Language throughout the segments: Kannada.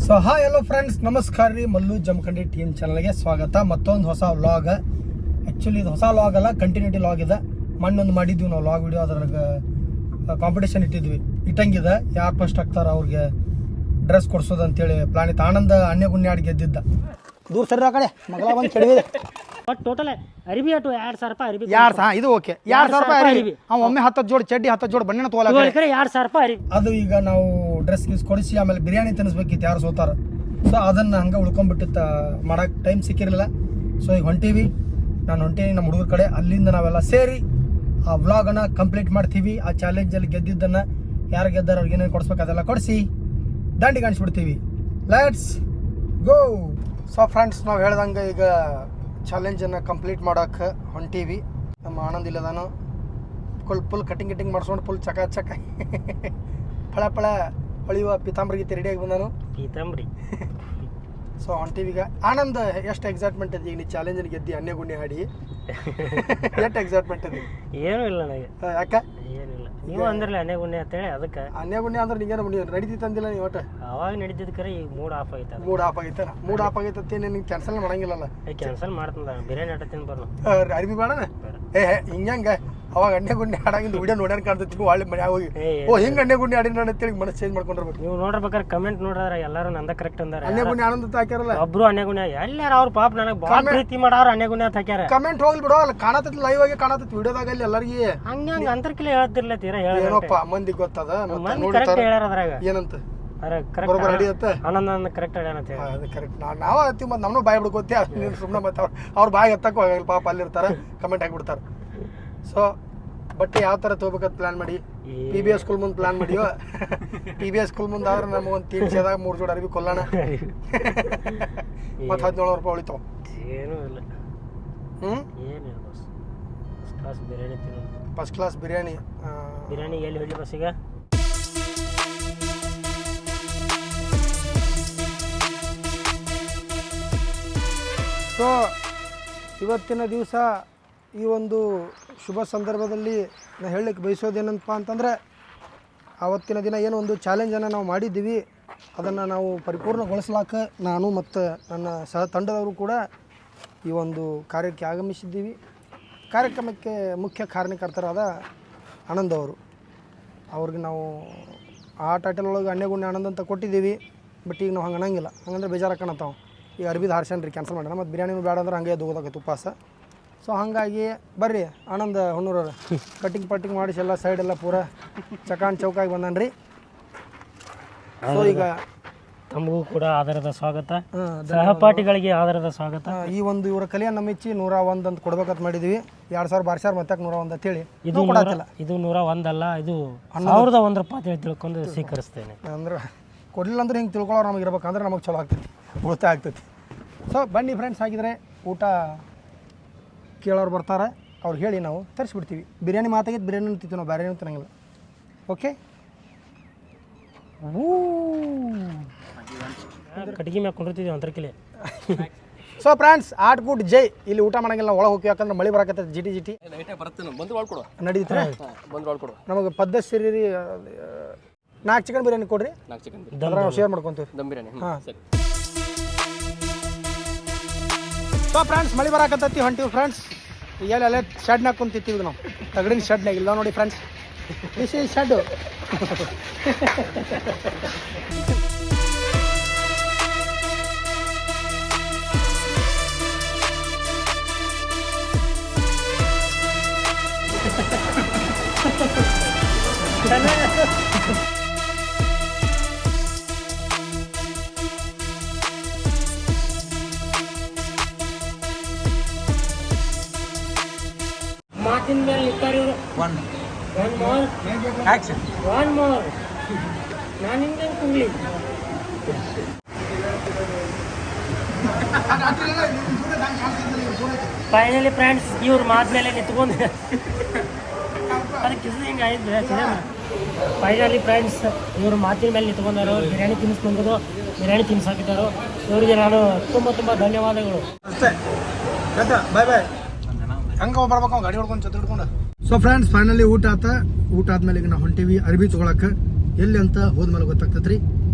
ಸೊ ಹಾಯ್ ಹಲೋ ಫ್ರೆಂಡ್ಸ್, ನಮಸ್ಕಾರ ರೀ. ಮಲ್ಲು ಜಮಖಂಡಿ ಟೀಮ್ ಚಾನಲ್ಗೆ ಸ್ವಾಗತ. ಮತ್ತೊಂದು ಹೊಸ ವ್ಲಾಗ್. ಆ್ಯಕ್ಚುಲಿ ಇದು ಹೊಸ ವ್ಲಾಗ್ ಅಲ್ಲ, ಕಂಟಿನ್ಯೂಟಿ ವ್ಲಾಗ್ ಇದೆ. ಮಣ್ಣೊಂದು ಮಾಡಿದ್ವಿ ನಾವು ವ್ಲಾಗ್ ವಿಡಿಯೋ. ಅದ್ರಾಗ ಕಾಂಪಿಟೇಷನ್ ಇಟ್ಟಂಗಿದೆ. ಯಾರು ಫಸ್ಟ್ ಆಗ್ತಾರ ಅವ್ರಿಗೆ ಡ್ರೆಸ್ ಕೊಡ್ಸೋದು ಅಂತೇಳಿ ಪ್ಲಾನ್ ಇತ್ತು. ಆನಂದ ಅಣ್ಣೆ ಆಡಿ ಗೆದ್ದಿದ್ದ. ದೂರ ಸರಿ ಆ ಕಡೆ ಮಗಳ ಬಂದು ಕೆಡವಿದೆ. ಬಟ್ ಟೋಟಲ್ ಅರಿವಿ ಅಟ್ಟು 2,000 ರೂಪಾಯಿ ಅರಿವಿ. ಇದು ಓಕೆ. 2,000 ರೂಪಾಯಿ ಅರಿವಿ. ಅವ್ನು ಒಮ್ಮೆ 10 ಜೋಡಿ ಚಡ್ಡಿ 10 ಜೋಡಿ ಬಣ್ಣಿನ ತೋಲ 2,000 ರೂಪಾಯಿ ಅರಿವಿ. ಅದು ಈಗ ನಾವು ಡ್ರೆಸ್ ಗೀಸ್ ಕೊಡಿಸಿ ಆಮೇಲೆ ಬಿರಿಯಾನಿ ತಿನ್ನಿಸ್ಬೇಕಿತ್ತು ಯಾರು ಸೋತಾರ. ಸೊ ಅದನ್ನು ಹಂಗೆ ಉಳ್ಕೊಂಡ್ಬಿಟ್ಟಿತ್ತು, ಮಾಡೋಕೆ ಟೈಮ್ ಸಿಕ್ಕಿರಲಿಲ್ಲ. ಸೊ ಈಗ ಹೊಂಟೀವಿ, ನಾನು ಹೊಂಟೀನಿ ನಮ್ಮ ಹುಡುಗರ ಕಡೆ. ಅಲ್ಲಿಂದ ನಾವೆಲ್ಲ ಸೇರಿ ಆ ವ್ಲಾಗನ್ನು ಕಂಪ್ಲೀಟ್ ಮಾಡ್ತೀವಿ. ಆ ಚಾಲೆಂಜಲ್ಲಿ ಗೆದ್ದಿದ್ದನ್ನು ಯಾರು ಗೆದ್ದಾರ ಅವ್ರಿಗೆ ಏನೇನು ಕೊಡಿಸ್ಬೇಕು ಅದೆಲ್ಲ ಕೊಡಿಸಿ ದಾಂಡಿಗೆ ಅನಿಸ್ಬಿಡ್ತೀವಿ. Let's go. ಸೊ ಫ್ರೆಂಡ್ಸ್, ನಾವು ಹೇಳ್ದಂಗೆ ಈಗ ಚಾಲೆಂಜನ್ನು ಕಂಪ್ಲೀಟ್ ಮಾಡೋಕೆ ಹೊಂಟೀವಿ. ನಮ್ಮ ಆನಂದ್ ಇಲ್ಲದಾನು ಫುಲ್ ಕಟಿಂಗ್ ಮಾಡಿಸ್ಕೊಂಡು ಫುಲ್ ಚಕ ಫಳ ಹೊಳೆಯುವ ಪಿತಾಂಬರಿ ಗೀತೆ ರೆಡಿಯಾಗಿ ಬಂದಾನು. ಪೀತಾಂಬರಿ. ಸೊ ಹೊಂಟೀವಿ ಈಗ. ಆನಂದ್ ಎಷ್ಟು ಎಕ್ಸೈಟ್ಮೆಂಟ್ ಇದೆ ಈಗ ನೀ ಚಾಲೆಂಜಲ್ಲಿ ಗೆದ್ದಿ ಅನ್ಯ ಗುಣ್ಯ ಆಡಿ? ಎಷ್ಟು ಎಕ್ಸೈಟ್ಮೆಂಟ್ ಇದೆ? ಏನೂ ಇಲ್ಲ ನನಗೆ. ಯಾಕೆ? ಏನಿಲ್ಲ, ನೀವು ಅಂದ್ರಲ್ಲ ಅನ್ಯ ಗುಣ್ಯ ಅಂತೇಳಿ ಅದಕ್ಕೆ. ಅನ್ಯ ಗುಣ್ಯ ಅಂದ್ರೆ ನೀನು ನಡೀತಿತ್ತು ಅಂದಿಲ್ಲ ನೀವು ಒಟ್ಟು? ಅವಾಗ ನಡೀತಿದ್ ಕರೆ ಈಗ ಮೂಡ್ ಆಫ್ ಆಗೈತೆ. ಮೂಡ್ ಆಫ್ ಆಗೈತೆ ನೀನು ಕ್ಯಾನ್ಸಲ್ ಮಾಡಂಗಿಲ್ಲಲ್ಲ? ಕ್ಯಾನ್ಸಲ್ ಮಾಡ್ತಂದ. ಬಿರಿಯಾನಿ ಆಟ ತಿನ್ ಬರ್ನು. ಅರ್ಬಿ ಬೇಡನ? ಹಿಂಗ ಅವಾಗ ಅಣ್ಣೆ ಗುಂಡಿ ಆಡಾಗಿಂದ ವಿಡಿಯೋ ನೋಡ್ಯಾನ ಕಾಣ್ತೈತಿ. ಒಳ್ಳೆ ಮನೆ ಹೋಗಿ ಹಿಂಗೆ ಅಣ್ಣೆ ಗುಂಡಿ ಆಡಿನ ಅಂತೇಳಿ ಮನಸ್ಸು ಚೇಂಜ್ ಮಾಡ್ಕೊಂಡಿರ್ಬೇಕು. ನೀವು ನೋಡ್ಬೇಕಾದ್ರೆ ಕಮೆಂಟ್ ನೋಡಿದ್ರೆ ಎಲ್ಲರೂ ನಂದ ಕರೆಕ್ಟ್ ಅಂದಾರ. ಅಣ್ಣೆ ಗುಂಡಿ ಆನಂದ ಹಾಕ್ಯಾರಲ್ಲ ಒಬ್ರು ಅನ್ಯ ಗುಣ್ಯ. ಎಲ್ಲಾರ ಅವ್ರ ಪಾಪ ನನಗೆ ಭಾಳ ಪ್ರೀತಿ ಮಾಡಾರ ಅನ್ಯ ಗುಣ್ಯ ಅಂತ ಹಾಕ್ಯಾರ. ಕಮೆಂಟ್ ಹೋಗ್ಲಿ ಬಿಡೋ, ಅಲ್ಲಿ ಕಾಣತೈತಿ, ಲೈವ್ ಆಗಿ ಕಾಣತೈತಿ ವಿಡಿಯೋದಾಗ. ಅಲ್ಲಿ ಎಲ್ಲರಿಗೆ ಹಂಗ ಅಂತರ್ಕಿಲ್ಲ ಹೇಳ್ತಿರ್ಲ ತೀರಾ ಏನೋಪ್ಪ ಮಂದಿ ಗೊತ್ತದ. ಕರೆಕ್ಟ್ ಹೇಳ್ಯಾರ ಅದ್ರಾಗ. ಏನಂತ ಬರೋಬ್ಬರ ಅಡಿಯತ್ತ ಆನಂದ ಕರೆಕ್ಟ್ ಹೇಳ್ಯಾನ ಅಂತ ಹೇಳಿ. ಅದು ಕರೆಕ್ಟ್. ನಾವು ಹತ್ತಿ ಮತ್ತೆ ನಮ್ಮನ್ನು ಬಾಯಿ ಬಿಡ್ಕೋತಿ. ನೀನು ಸುಮ್ಮನೆ ಮತ್ತೆ ಅವ್ರ ಬಾಯಿ ಎತ್ತಕ್ಕೂ ಆಗಲ್ಲ ಪಾಪ. ಅಲ್ಲಿರ್ತಾರೆ ಕಮೆಂಟ್ ಹಾಕಿಬಿಡ್ತಾರೆ. ಸೊ ಬಟ್ಟೆ ಯಾವ ಥರ ತೊಗೋಬೇಕಂತ ಪ್ಲಾನ್ ಮಾಡಿ PBS ಸ್ಕೂಲ್ ಮುಂದೆ ಪ್ಲಾನ್ ಮಾಡಿಯೋ. PBS ಸ್ಕೂಲ್ ಮುಂದೆ ಆದ್ರೆ ನಮಗೊಂದು 3 ಜೋಡಿ ಅರ್ಬಿ ಕೊಲ್ಲೋಣ. ಮತ್ತು 17 ರೂಪಾಯಿ ಉಳಿತಾವ. ಏನೂ ಇಲ್ಲ. ಏನಿಲ್ಲ ಬಸ್. ಫಸ್ಟ್ ಕ್ಲಾಸ್ ಬಿರಿಯಾನಿ ತಿನ್ನೋದು. First class biryani. ಬಿರಿಯಾನಿ ಎಲ್ಲಿ ಹೊಡಿ ಬಸ್ ಈಗ? ಸೊ ಇವತ್ತಿನ ದಿವಸ ಈ ಒಂದು ಶುಭ ಸಂದರ್ಭದಲ್ಲಿ ನಾನು ಹೇಳಲಿಕ್ಕೆ ಬಯಸೋದೇನಪ್ಪ ಅಂತಂದರೆ, ಆವತ್ತಿನ ದಿನ ಏನೋ ಒಂದು ಚಾಲೆಂಜನ್ನು ನಾವು ಮಾಡಿದ್ದೀವಿ. ಅದನ್ನು ನಾವು ಪರಿಪೂರ್ಣಗೊಳಿಸ್ಲಾಕ ನಾನು ಮತ್ತು ನನ್ನ ಸಹ ತಂಡದವರು ಕೂಡ ಈ ಒಂದು ಕಾರ್ಯಕ್ಕೆ ಆಗಮಿಸಿದ್ದೀವಿ. ಕಾರ್ಯಕ್ರಮಕ್ಕೆ ಮುಖ್ಯ ಕಾರಣಕರ್ತರಾದ ಆನಂದ್ ಅವರು. ಅವ್ರಿಗೆ ನಾವು ಆ ಟೈಟಲ್ ಒಳಗೆ ಅಣ್ಣೆ ಗುಣ್ಯ ಆನಂದ್ ಅಂತ ಕೊಟ್ಟಿದ್ದೀವಿ. ಬಟ್ ಈಗ ನಾವು ಹಂಗೆ ಅನ್ನಂಗಿಲ್ಲ. ಹಂಗಂದ್ರೆ ಬೇಜಾರಾಕಣತ್ತಾವ. ಈಗ ಅರ್ಬಿದ ಹಾರ್ಸನ್ರಿ ಕ್ಯಾನ್ಸಲ್ ಮಾಡೋಣ. ಮತ್ತು ಬಿರಿಯಾನಿನೂ ಬೇಡ ಅಂದ್ರೆ ಹಂಗೆ ದೋಗೋದಾಗತ್ತೆ ಉಪವಾಸ. ಸೊ ಹಾಗಾಗಿ ಬರ್ರಿ ಆನಂದ್ ಹೊನ್ನೂರವ್ರು ಕಟಿಂಗ್ ಮಾಡಿಸಿ ಎಲ್ಲ ಸೈಡ್ ಎಲ್ಲ ಪೂರ ಚೌಕಾಗಿ ಬಂದನ್ರಿ. ಸೊ ಈಗ ತಮಗೂ ಕೂಡ ಆಧಾರದ ಸ್ವಾಗತ, ಸಹಪಾಠಿಗಳಿಗೆ ಆಧಾರದ ಸ್ವಾಗತ. ಈ ಒಂದು ಇವರ ಕಲೆಯನ್ನು ಮೆಚ್ಚಿ 101 ಅಂತ ಕೊಡ್ಬೇಕಂತ ಮಾಡಿದ್ವಿ. 2,000 ಬಾರ್ಸ್ಯಾರ ಮತ್ತೆ 101 ಅಂತೇಳಿ. ಇದು 101 ಅಲ್ಲ, ಇದು 1,001 ರೂಪಾಯಿ ತಿಳ್ಕೊಂಡು ಸ್ವೀಕರಿಸ್ತೇನೆ. ಅಂದ್ರೆ ಕೊಡಲಿಲ್ಲ ಅಂದ್ರೆ ಹಿಂಗೆ ತಿಳ್ಕೊಳ್ಳೋರು ನಮಗೆ ಇರ್ಬೇಕಂದ್ರೆ ನಮಗೆ ಚಲೋ ಆಗ್ತೈತಿ, ಉಳಿತಾಯ ಆಗ್ತೈತಿ. ಸೊ ಬನ್ನಿ ಫ್ರೆಂಡ್ಸ್, ಹಾಗಿದ್ರೆ ಊಟ ಕೇಳೋರು ಬರ್ತಾರೆ, ಅವ್ರಿಗೆ ಹೇಳಿ ನಾವು ತರಿಸ್ಬಿಡ್ತೀವಿ. ಬಿರಿಯಾನಿ ಮಾತಾಗಿದ್ದು ಬಿರಿಯಾನಿ ತಿಂತೀವಿ ನಾವು, ಬೇರೆ ಏನೂ ತಿನ್ನಂಗಿಲ್ಲ. ಓಕೆ. ಕಟ್ಟಿಗೆ ಮ್ಯಾಗ ಕೊಂಡಿರ್ತೀವಿ ಅಂತರ್ಕಿಲೆ. ಸೊ ಫ್ರೆಂಡ್ಸ್, ಆಟ್ ಗುಡ್ ಜೈ. ಇಲ್ಲಿ ಊಟ ಮಾಡಂಗಿಲ್ಲ, ಒಳಗೆ ಹೋಗಿ. ಯಾಕಂದ್ರೆ ಮಳೆ ಬರಕತ್ತೆ ಜಿಟಿ ನಡೀತಾರೆ. ನಮಗೆ ಪದ್ಧತಿ ಸೇರಿ 4 ಚಿಕನ್ ಬಿರಿಯಾನಿ ಕೊಡ್ರಿ. ನಾವು ಶೇರ್ ಮಾಡ್ಕೊತೀವಿ. ಹಾಂ. ಸೊ ಫ್ರೆಂಡ್ಸ್, ಮಳೆ ಬರಾಕತ್ತೈತಿ, ಹೊಂಟಿವಿ ಫ್ರೆಂಡ್ಸ್. ಎಲ್ಲ ಶೆಡ್ನಾಗ ಕುಂತಿರ್ತೀವಿ ನಾವು, ತಗಡಿನ ಶೆಡ್ನಾಗ. ಇಲ್ಲ ನೋಡಿ ಫ್ರೆಂಡ್ಸ್, ದಿಸ್ ಈಸ್ ಶೆಡ್. ಮಾತಿನ ಮೇಲೆ ಇರ್ತಾರೆ ಇವರು. One more action. One more. ನಾನು ಹಿಂಗೆ ಕುಗ್ಲಿ. ಫೈನಲಿ ಫ್ರೆಂಡ್ಸ್, ಇವ್ರ ಮಾತು ಮೇಲೆ ನಿಂತ್ಕೊಂಡು ಅದಕ್ಕೆ ಹಿಂಗೆ ಆಯ್ತು. ಫೈನಲಿ ಫ್ರೆಂಡ್ಸ್, ಇವ್ರ ಮಾತಿನ ಮೇಲೆ ನಿಂತ್ಕೊಂಡಾರು. ಬಿರಿಯಾನಿ ತಿನ್ನಿಸ್ಕೊಂಡ್ರು, ಬಿರಿಯಾನಿ ತಿನ್ಸಾಕಿದ್ದಾರು. ಇವರಿಗೆ ನಾನು ತುಂಬ ಧನ್ಯವಾದಗಳು. ಅಷ್ಟೇ, ಬಾಯ್ ಬಾಯ್. ಹಂಗೆ ಬರ್ಬೇಕು ಗಾಡಿ ಹೊಡ್ಕೊಂಡು ಛತ್ರ ಹಿಡ್ಕೊಂಡು. ಸೊ ಫ್ರೆಂಡ್ಸ್, ಫೈನಲಿ ಊಟ ಆದ್ಮೇಲೆ ಈಗ ನಾವು ಹೊಂಟೀವಿ ಅರ್ಬಿ ತೊಗೊಳಕ್ಕೆ. ಎಲ್ಲಿ ಅಂತ ಹೋದ್ಮೇಲೆ ಗೊತ್ತಾಗ್ತೈತೆ ರೀ.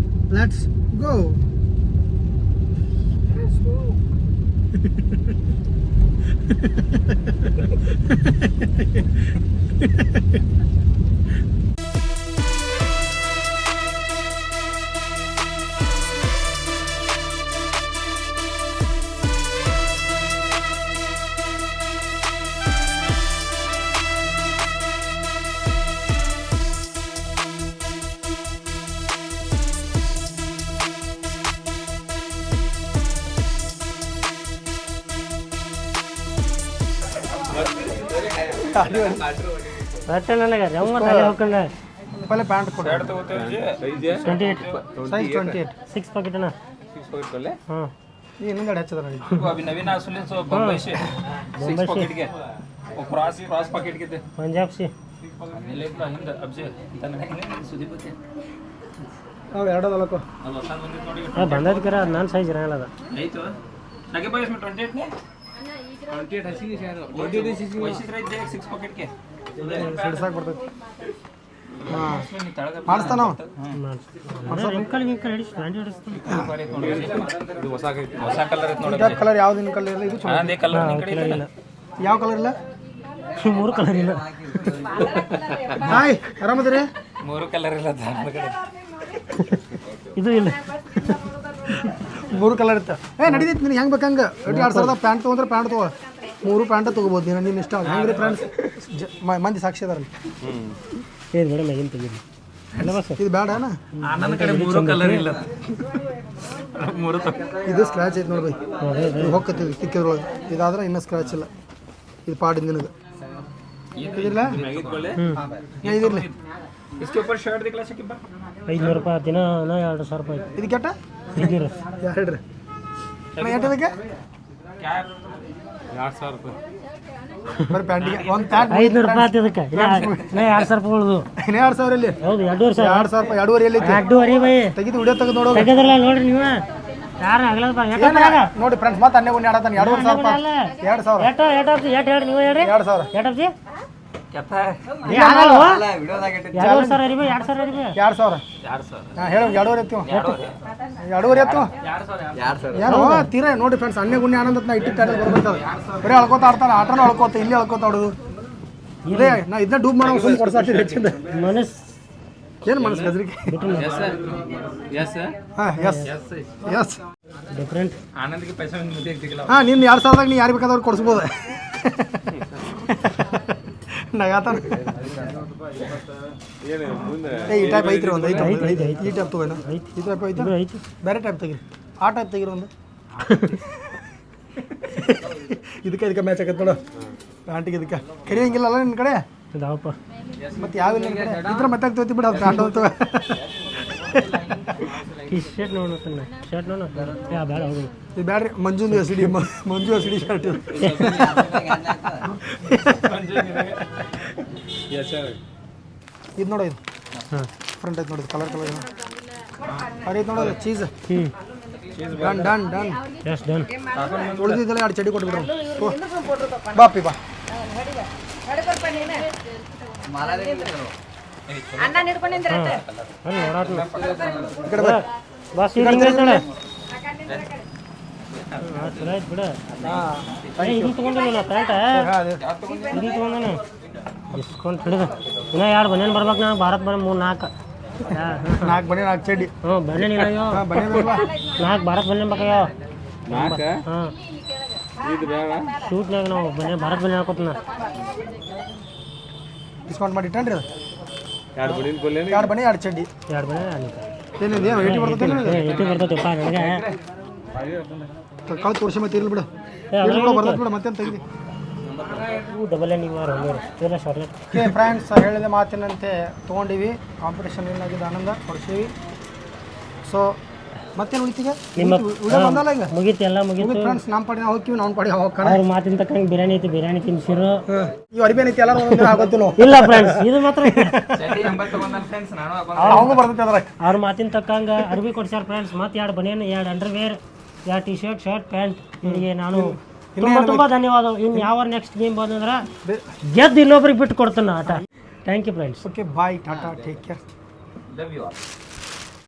Let's go. ಬಟ್ಟೆ ನನಗೆ ರಮ್ಮ ತಲೆ ಹೋಗ್ಕೊಂಡೆ पहले पैंट कोड 28 साइज 28 6 पैकेट ना हां ये ಇನ್ನೊಂದು ಹೆಚ್ಚದ ನೋಡಿ अभी नवीन असले सो बम्बई से 6 पॉकेट के और क्रॉस पॉकेट के थे पंजाब से लेकिन हिंद अब से तने सुदीप थे ಅವು ಎರಡು ಅದಲಕೋ अब आसान बंदे थोड़ी ಬಂದದ ಕರ ನನ್ನ ಸೈಜ್ ಇರಲ್ಲ नहीं तो लगे भाई इसमें 28 ने 28 हसी के शायद 28 वैसे रहे थे 6 पॉकेट के ಸಿಡ್ಸಾಕ್ ಬರ್ತೈತಿ ಹಾಂ उसमें नहीं तड़का ಮಾಡಿಸ್ತಾನ ನಾವು ರಿಂಕಲ್ ಹಿಡಿಸ್ ಬ್ಯಾಂಡ್ ಹಿಡಿಸ್ತಾನೆ ಇದು ಹೊಸ ಕಲರ್ ಐತೆ ನೋಡಿ ಯಾವ ಕಲರ್ ಯಾವ್ದು ಕಲರ್ ಇಲ್ಲ ಇದು ಚಲೋ ಅದೇ ಕಲರ್ ನಿನ್ ಕಡೆ ಇಲ್ಲ ಯಾವ ಕಲರ್ ಇಲ್ಲ ಮೂರು ಕಲರ್ ಇಲ್ಲ ಹಾಯ್ ಆರಾಮದಿರಿ ಮೂರು ಕಲರ್ ಇಲ್ಲ ನನ್ನ ಕಡೆ ಇದು ಇಲ್ಲ ಮೂರು ಕಲರ್ ಇತ್ತು ನಡೀತೈತಿ ನಿನಗೆ ಹೆಂಗೆ ಬೇಕಂಗೆ 2000 ಪ್ಯಾಂಟ್ ತೊಗೊಂಡ್ರೆ ಪ್ಯಾಂಟ್ ತೊಗೋ 3 ಪ್ಯಾಂಟ್ ತೊಗೋಬೋದು ನೀನು ನಿನ್ನ ಇಷ್ಟ ಹೆಂಗ್ರಿ ಫ್ರೆಂಡ್ಸ್ ಮಂದಿ ಸಾಕ್ಷಿ ಅದಾರಲ್ಲ ಏನ್ ಮೇಡಮ್ ಏನು ತೆಗೀರಿ ಅಲ್ಲ ಬಸ್ ಇದು ಬೇಡನಾ ನನ್ನ ಕಡೆ ಮೂರು ಕಲರ್ ಇಲ್ಲ ಮೂರು ಇದು ಸ್ಕ್ರಾಚ್ ಐತೆ ನೋಡಿ ಬೈ ಹೋಗ್ಕತ್ತೀವಿ ತಿಕ್ಕಿದ್ರೊಳಗೆ ಇದಾದ್ರೆ ಇನ್ನೂ ಸ್ಕ್ರಾಚ್ ಇಲ್ಲ ಇದು ಪಾಡಿಂದ ನಿನಗೆ ಇದಿಲ್ಲ ಇದಿರಲಿ इसके ऊपर शर्ट दिखला शकीब 500 ರೂಪಾಯಿ ದಿನ 2000 ರೂಪಾಯಿ ಇದು ಕೆಟ್ಟ ಇದ್ದೀರ ಹೇಳ್ರಿ ಎಟ್ಟದಕ್ಕೆ क्या 2000 रुपए ಬರೀ ಪ್ಯಾಂಟಿಗೆ ಒಂದು ಪ್ಯಾಂಟ್ 500 ರೂಪಾಯಿ ಇದಕ್ಕೆ ಇನ್ನ 2000 ರೂಪಾಯಿ ಉಳಿದು ಇನ್ನೇ 2000 ಇಲ್ಲಿ ಹೌದು 2500 2000 ರೂಪಾಯಿ 2.5 ಎಲ್ಲಿ ಐತಿ ಅಡ್ಡುವರಿ ಬೈ ತೆಗಿದು ವಿಡಿಯೋ ತೆಗೆದು ನೋಡೋ ತೆಗೆದ್ರಲ್ಲ ನೋಡ್ರಿ ನೀವು ಯಾರು ಆಗಲ್ಲ ಬಾ ಯಾಕೆ ನೋಡಿ ಫ್ರೆಂಡ್ಸ್ ಮತ್ತೆ ಅನ್ನೆ ಉಣ್ಣೆ ಆಡತಾನೆ 2000 ರೂಪಾಯಿ 2000 ಎಟ್ ಹೇಳಿ ನೀವು ಹೇಳ್ರಿ 2000 ಎಟಪ್ಸಿ क्या था ಆಗಲ್ವಾ वीडियो ದಾಗ 2000 ಅರಿಬಿ 2000 ಅರಿಬಿ 2000 2000 ಹಾಂ ಹೇಳು 2.5 ಎತ್ತು 2.5 ಎತ್ತು 2000 ಏನು ತೀರ ನೋಡಿ ಫ್ರೆಂಡ್ಸ್ ಅನ್ನೆ ಗುಣ್ಣೆ ಆನಂದ ನಾ ಇಟ್ಟಿಟ್ಟು ಟೈಟಲ್ ಬರ್ಬೇಕದು ಬರೀ ಅಳ್ಕೋತ ಆಡ್ತಾನೆ ಆಟನೂ ಅಳ್ಕೋತ ಇಲ್ಲಿ ಅಳ್ಕೋತ ಆಡೋದು ಇದೇ ನಾ ಇದನ್ನ ಡೂಬ್ ಮಾಡೋ ಸುಮ್ಮನೆ ಕೊಡ್ಸಾತೀರಿ ಹೆಚ್ಚಿಂದ ಮನಸ್ ಏನು ಮನಸ್ಸು ಗಜ್ರಿಗೆ यस सर ಹಾಂ ಎಸ್ ಎಸ್ ಡಿಫ್ರೆಂಟ್ आनंद के पैसा में मुझे दिखला ಹಾಂ ನಿನ್ನ 2000ದಾಗ ನೀ ಯಾರು ಬೇಕಾದವ್ರು ಕೊಡಿಸ್ಬೋದು ನಗಾತಾನ ಈ ಟೈಪ್ ಐತ್ರಿ ಒಂದು ಐತೆ ಈ ಟೈಪ್ ತಗೋಣ ಈ ಟೈಪ್ ಐತೆ ಐತಿ ಬೇರೆ ಟೈಪ್ ತೆಗಿರಿ ಆ ಟೈಪ್ ತೆಗಿರಿ ಒಂದು ಇದಕ್ಕೆ ಮ್ಯಾಚ್ ಆಗತ್ತೆ ನೋಡು ಪ್ಯಾಂಟಿಗೆ ಇದಕ್ಕೆ ಕರಿಯಂಗಿಲ್ಲಲ್ಲ ನಿನ್ನ ಕಡೆ ಇದಾವಪ್ಪ ಮತ್ತೆ ಯಾವ ನಿನ್ನ ಕಡೆ ಇದ್ರೆ ಮತ್ತೆ ತೋತಿ ಬಿಡ ಅದು ಪ್ಯಾಂಟ್ ಅಂತ ಈ ಶರ್ಟ್ ನೋಡೋಣ ಶರ್ಟ್ ನೋಡ ಯಾ ಬೇಡ ಹೌದು ಇದು ಬ್ಯಾಡ್ರಿ Manju S D shirt yes sir ಇದು ನೋಡು ಇದು ಹಾಂ ಫ್ರಂಟ್ ಐತೆ ನೋಡಿ ಕಲರ್ ಅರೆ ಐತೆ ನೋಡೋದು ಚೀಸ್ ಹ್ಞೂ ಡನ್ ಎಸ್ ಡನ್ ಉಳಿದಿದ್ದೆಲ್ಲ 2 ಚಡಿ ಕೊಟ್ಬಿಡ್ರಿ ಬಾಪಿ ಬಾ ಅನ್ನ ನಿಡ್ಕೊಂಡಿಂದ್ರೆ ಅಲ್ಲಿ ನೋಡಾತ್ನ ಈ ಕಡೆ ಬಾ ಬಸ್ ಇದು ಹಿಂಗೆ ಐತಳೆ ಚಲೋ ಆಯ್ತು ಬಿಡ ಇದು ತೊಗೊಂಡಿಲ್ಲ ಪ್ಯಾಂಟ ಇದು ತೊಗೊಂಡನು ಡಿಸ್ಕೌಂಟ್ ಹಿಡಿದು ಇನ್ನೂ 2 ಬನ್ನೇನು ಬರ್ಬೇಕು ನಾ ಭಾರತ್ ಬನ್ನಿ 3-4 4 ಬನ್ನಿ 4 ಚಡ್ಡಿ ಹ್ಞೂ ಬನ್ನೇನು ಇಲ್ಲ ಅಯ್ಯೋ ಹಾಂ ಬನ್ನಿ ಬೇಡವಾ 4 ಭಾರತ್ ಬನ್ನೇನು ಬೇಕಯ್ಯೋ ನಾಕ ಹಾಂ ಇದು ಬೇಡ ಶೂಟ್ನಾಗ ನಾವು ಬನ್ನಿ ಭಾರತ್ ಬನ್ನಿ ಹಾಕೋತನ ಡಿಸ್ಕೌಂಟ್ ಮಾಡಿ ಇಟ್ಟನ್ರಿ ಅದು ಯಾರು ಬಡಿನ ಕೊಲ್ಲೆ 2 ಬನ್ನಿ 2 ಚಡ್ಡಿ 2 ಬನ್ನಿ ಅಲ್ಲಿ ಏನಿದೆ 80 ಬರ್ತೈತೆ ಎಟ್ಟು ಬರ್ತೈತಪ್ಪ ನನಗೆ ಕಳ್ದು ತೋರಿಸಿ ಮತ್ತೆ ಇರ್ಲಿ ಬಿಡು ಬರ್ತೈತೆ ಬಿಡು ಮತ್ತೇನು ತೆಗಿದಿ ಡಬಲ್ ನೀವು ಇಲ್ಲ ಶಾರ್ಟ್ಲೆಟ್ ಓಕೆ ಫ್ರೆಂಡ್ಸ್ ಹೇಳಿದ ಮಾತಿನಂತೆ ತೊಗೊಂಡಿವಿ ಕಾಂಪಿಟೇಷನ್ ಏನಾಗಿದೆ ಆನಂದ ಕೊಡ್ಸೀವಿ ಸೊ ಮತ್ತೇನು ಉಳಿತೀಗ ನಿಮ್ಮ ವಿಡಿಯೋ ಬಂದಲ್ಲ ಈಗ ಮುಗೀತು ಎಲ್ಲ ಮುಗೀತು ಫ್ರೆಂಡ್ಸ್ ನಮ್ಮ ಪಡಿ ನಾವು ಹೋಗ್ತೀವಿ ನಾವು ಪಡಿ ಹೋಗ್ಕಣ ಅವ್ರ ಮಾತಿನ ತಕ್ಕಂಗೆ ಬಿರಿಯಾನಿ ಐತಿ ಬಿರಿಯಾನಿ ತಿನ್ಸಿರು ಈ ಅರಿಬೇನ್ ಐತಿ ಎಲ್ಲರೂ ಒಂದೊಂದು ಆಗೋತ್ತು ನಾವು ಇಲ್ಲ ಫ್ರೆಂಡ್ಸ್ ಇದು ಮಾತ್ರ ಚಡ್ಡಿ 80 ಬಂದನ್ ಫ್ರೆಂಡ್ಸ್ ನಾನು ಅವಂಗೂ ಬರ್ತೈತೆ ಅದ್ರಾಗ ಅವ್ರ ಮಾತಿನ ತಕ್ಕಂಗೆ ಅರ್ಬಿ ಕೊಡ್ಸ್ಯಾರ ಫ್ರೆಂಡ್ಸ್ ಮತ್ತೆ 2 baniyan 2 underwear 2 T shirt shirt pant ಇವರಿಗೆ ನಾನು ತುಂಬ ಧನ್ಯವಾದಗಳು ಇನ್ನು ಯಾವ ನೆಕ್ಸ್ಟ್ ಗೇಮ್ ಬಂದಂದ್ರೆ ಗೆದ್ದು ಇನ್ನೊಬ್ರಿಗೆ ಬಿಟ್ಟು ಕೊಡ್ತಾನೆ ಆಟ thank you friends okay bye tata take care love you all